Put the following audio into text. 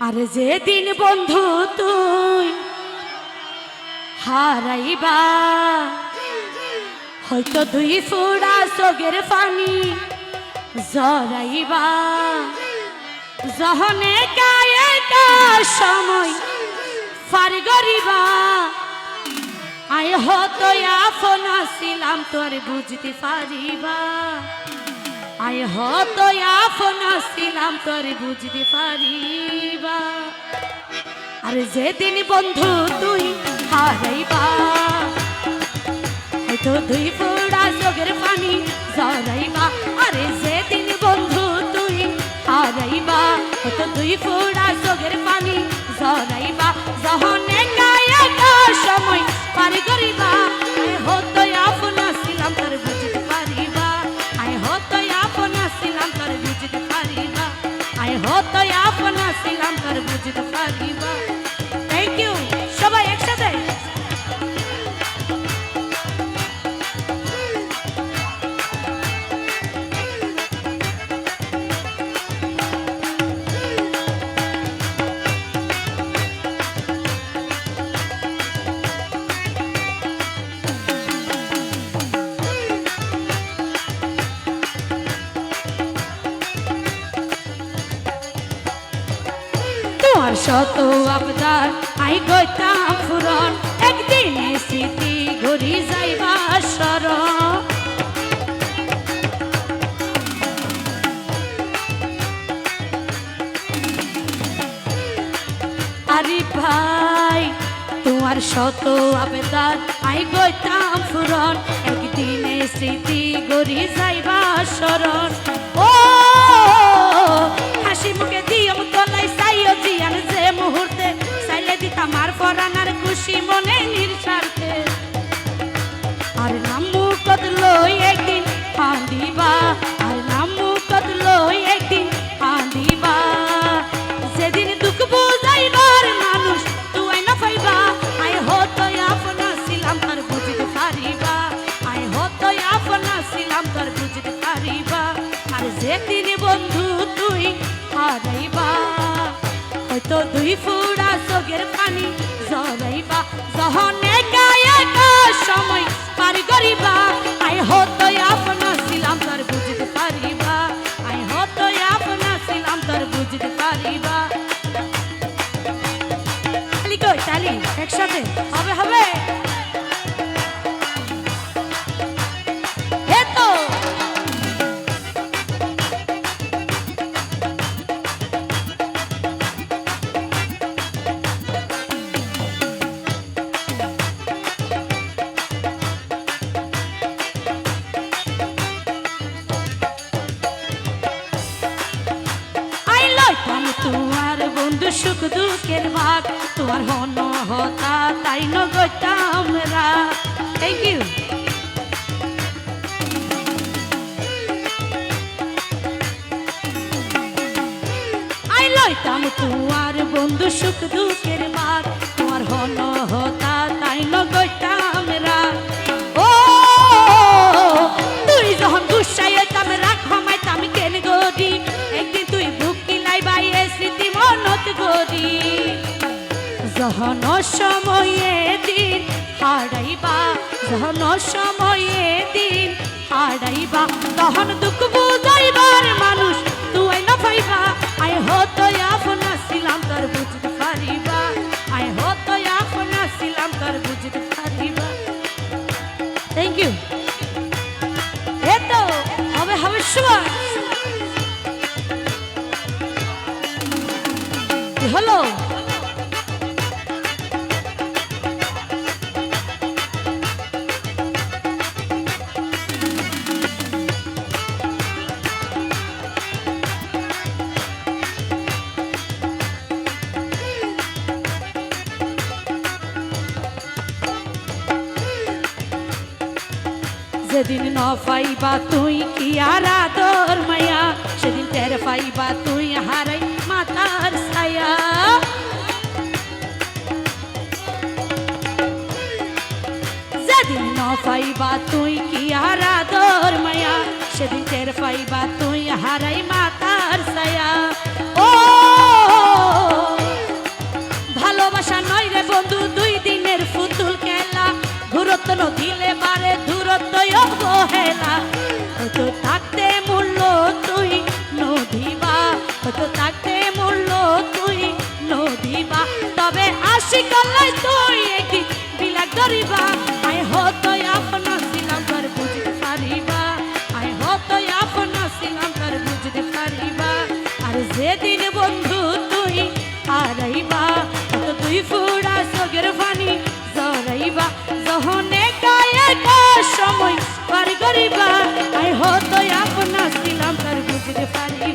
আর যেদিন বন্ধু তুই হারাইবা, হয়তো দুই ফোঁটা চোখের পানি জরাইবা, যহনে গায়ে সময় পার করিবা, আই হতো আপন ছিলাম তোর বুঝতে পারিবা, আই হতো আপন ছিলাম তোর বুঝতে পারিবা। আর যেদিন বন্ধু তুই হারাইবা, হয়তো দুই ফোঁটা চোখের পানি জরাইবা। আরে যেদিন বন্ধু তুই হারাইবা, হয়তো দুই ফোঁটা চোখের পানি জরাইবা, যহনে গায়ে সময় পার করিবা, আই হতো আপন ছিলাম তোর বুঝতে পারিবা, আই হতো আপন ছিলাম তোর বুঝতে পারিবা, আই হতো আপন ছিলাম তোর বুঝতে পারিবা। থ্যাংক ইউ সবাই একসাথে। তোমার শত আবদার আই গইতাম ফুরন, একদিনে স্মৃতি ঘুরি যাইবা শরণ। আরে ভাই তোমার শত আবদার আই গইতাম ফুরন, একদিনে স্মৃতি ঘুরি যাইবা শরণ। ও হাসি মুখে দিও তলাই চাইও জিয়ান, যে মুহূর্তে চাইলে দিতাম আর পরানার খুশি মনে নির্স্বার্থে। আর নাম মুখত লই একদিন কান্দিবা, আর নাম মুখত লই একদিন কান্দিবা, যেদিন দুঃখ বুঝাইবার মানুষ তুই না পাইবা, আই হতো আপন ছিলাম তোর বুঝতে পারিবা, আই হতো আপন ছিলাম তোর বুঝতে পারিবা। আর যেদিন বন্ধু তুই হারাইবা, হয়তো দুই ফোঁটা চোখের পানি জরাইবা, যহনে গায়ে সময় পার করিবা, আই হতো আপন ছিলাম তোর বুঝতে পারিবা, আই হতো আপন ছিলাম তোর বুঝতে পারিবা। তালি কই তালি একসাথে হবে হবে। তোমার বন্ধু সুখ দুঃখের ভাগ, তোমার হন হতা তাই নগতাম রা। Thank you. আই লইতাম তোমার বন্ধু সুখ দুঃখের ভাগ, তোমার হন হতা তাই নগতাম রা। ও তুই যখন গুসাই হইতাম রাগ হমাইতাম কেন গদি, একদিন তুই স্মৃতি মনত গরি, যহন সময়ে দিন হারাইবা, যহন সময়ে দিন হারাইবা, তখন দুঃখ বুঝাইবার মানুষ তুই না পাইবা, আই হতো আপন ছিলাম তোর বুঝতে পারিবা, আই হতো আপন ছিলাম তোর বুঝতে পারিবা। Thank you. এতো হবে হবে শুভ হলো। যেদিন ন পাইবা তুই কি আর আদর মায়া, সেদিন টের পাইবা তুই হারাই মাতার ছায়া। যেদিন ন পাইবা তুই কি আর আদর মায়া, সেদিন টের পাইবা তুই হারাই মাতার ছায়া। ও মূল্য তুই নদিবা তবে আশি কল্লাই তুই একদিন বিলাগ ধরিবা আই হতো আপনা ছিলাম তোর বুঝতে পারিবা আই হতো আপনা ছিলাম তোর বুঝতে পারিবা আর যেদিন বন্ধু তুই হারাইবা তো তুই ফুড়া চোখের পানি জরাইবা যহনে গায়ে সময় পার করিবা আই হতো আপনা ছিলাম তোর বুঝতে পারিবা